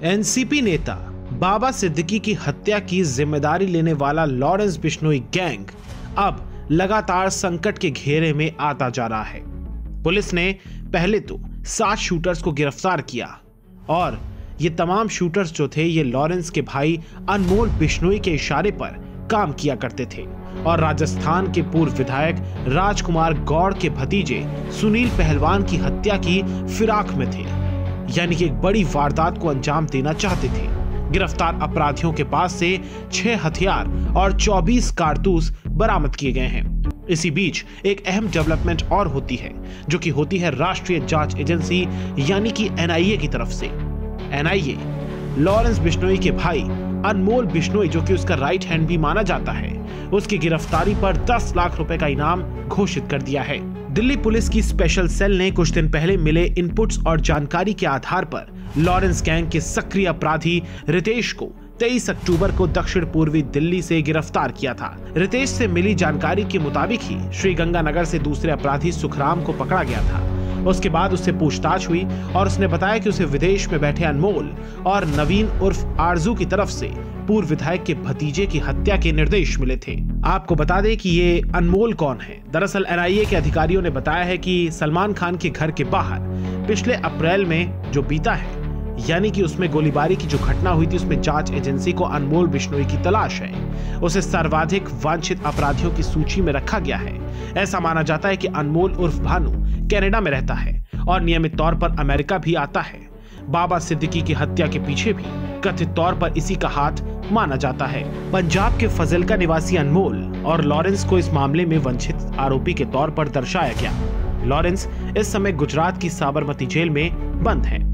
NCP नेता बाबा सिद्दीकी की हत्या की जिम्मेदारी लेने वाला लॉरेंस बिश्नोई गैंग अब लगातार संकट के घेरे में आता जा रहा है। पुलिस ने पहले तो 7 शूटर्स को गिरफ्तार किया और ये तमाम शूटर्स जो थे ये लॉरेंस के भाई अनमोल बिश्नोई के इशारे पर काम किया करते थे और राजस्थान के पूर्व विधायक राजकुमार गौड़ के भतीजे सुनील पहलवान की हत्या की फिराक में थे, यानी कि एक बड़ी वारदात को अंजाम देना चाहते थे। गिरफ्तार अपराधियों के पास से 6 हथियार और 24 कारतूस बरामद किए गए हैं। इसी बीच एक अहम डेवलपमेंट और होती है, जो कि होती है राष्ट्रीय जांच एजेंसी यानी कि एनआईए की तरफ से। एनआईए लॉरेंस बिश्नोई के भाई अनमोल बिश्नोई, जो कि उसका राइट हैंड भी माना जाता है, उसकी गिरफ्तारी पर 10 लाख रुपए का इनाम घोषित कर दिया है। दिल्ली पुलिस की स्पेशल सेल ने कुछ दिन पहले मिले इनपुट्स और जानकारी के आधार पर लॉरेंस गैंग के सक्रिय अपराधी रितेश को 23 अक्टूबर को दक्षिण पूर्वी दिल्ली से गिरफ्तार किया था। रितेश से मिली जानकारी के मुताबिक ही श्रीगंगानगर से दूसरे अपराधी सुखराम को पकड़ा गया था। उसके बाद उससे पूछताछ हुई और उसने बताया कि उसे विदेश में बैठे अनमोल और नवीन उर्फ आरजू की तरफ से पूर्व विधायक के भतीजे की हत्या के निर्देश मिले थे। आपको बता दें कि ये अनमोल कौन है। दरअसल एनआईए के अधिकारियों ने बताया है कि सलमान खान के घर के बाहर पिछले अप्रैल में जो बीता है, यानी कि उसमें गोलीबारी की जो घटना हुई थी, उसमें जांच एजेंसी को अनमोल बिश्नोई की तलाश है। उसे सर्वाधिक वांछित अपराधियों की सूची में रखा गया है। ऐसा माना जाता है कि अनमोल उर्फ भानु कनाडा में रहता है और नियमित तौर पर अमेरिका भी आता है। बाबा सिद्दीकी की हत्या के पीछे भी कथित तौर पर इसी का हाथ माना जाता है। पंजाब के फजिल्का निवासी अनमोल और लॉरेंस को इस मामले में वंचित आरोपी के तौर पर दर्शाया गया। लॉरेंस इस समय गुजरात की साबरमती जेल में बंद है।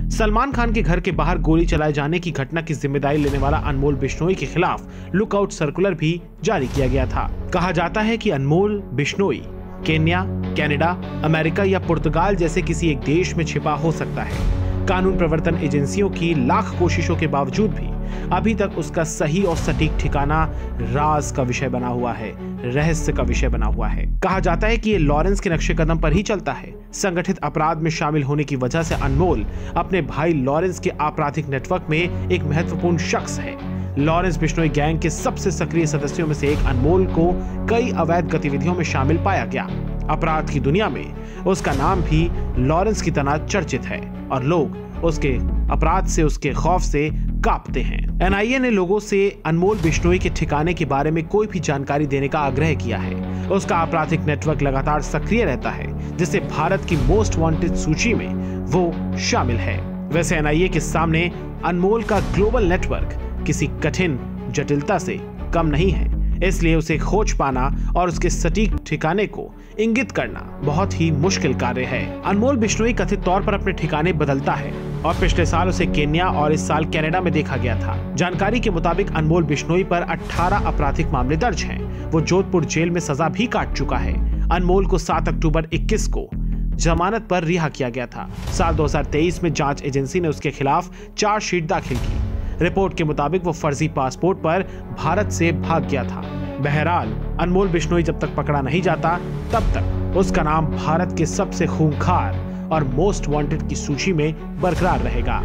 सलमान खान के घर के बाहर गोली चलाए जाने की घटना की जिम्मेदारी लेने वाला अनमोल बिश्नोई के खिलाफ लुकआउट सर्कुलर भी जारी किया गया था। कहा जाता है कि अनमोल बिश्नोई केन्या, कनाडा, अमेरिका या पुर्तगाल जैसे किसी एक देश में छिपा हो सकता है। कानून प्रवर्तन एजेंसियों की लाख कोशिशों के बावजूद भी अभी तक उसका सही और सटीक ठिकाना राज का विषय बना हुआ है, रहस्य का विषय बना हुआ है। कहा जाता है कि ये लॉरेंस के नक्शे कदम पर ही चलता है। संगठित अपराध में शामिल होने की वजह से अनमोल अपने भाई लॉरेंस के आपराधिक नेटवर्क में एक महत्वपूर्ण शख्स है। लॉरेंस बिश्नोई गैंग के सबसे सक्रिय सदस्यों में से एक अनमोल को कई अवैध गतिविधियों में शामिल पाया गया। अपराध की दुनिया में उसका नाम भी लॉरेंस की तरह चर्चित है और लोग उसके अपराध से, उसके खौफ से कांपते हैं। एनआईए ने लोगों से अनमोल बिश्नोई के ठिकाने के बारे में कोई भी जानकारी देने का आग्रह किया है। उसका आपराधिक नेटवर्क लगातार सक्रिय रहता है, जिससे भारत की मोस्ट वांटेड सूची में वो शामिल है। वैसे एनआईए के सामने अनमोल का ग्लोबल नेटवर्क किसी कठिन जटिलता से कम नहीं है, इसलिए उसे खोज पाना और उसके सटीक ठिकाने को इंगित करना बहुत ही मुश्किल कार्य है। अनमोल बिश्नोई कथित तौर पर अपने ठिकाने बदलता है और पिछले साल उसे केन्या और इस साल कनाडा में देखा गया था। जानकारी के मुताबिक अनमोल बिश्नोई पर 18 आपराधिक मामले दर्ज हैं। वो जोधपुर जेल में सजा भी काट चुका है। अनमोल को 7 अक्टूबर 21 को जमानत पर रिहा किया गया था। साल 2023 में जांच एजेंसी ने उसके खिलाफ चार्जशीट दाखिल की। रिपोर्ट के मुताबिक वो फर्जी पासपोर्ट पर भारत से भाग गया था। बहरहाल अनमोल बिश्नोई जब तक पकड़ा नहीं जाता, तब तक उसका नाम भारत के सबसे खूंखार और मोस्ट वांटेड की सूची में बरकरार रहेगा।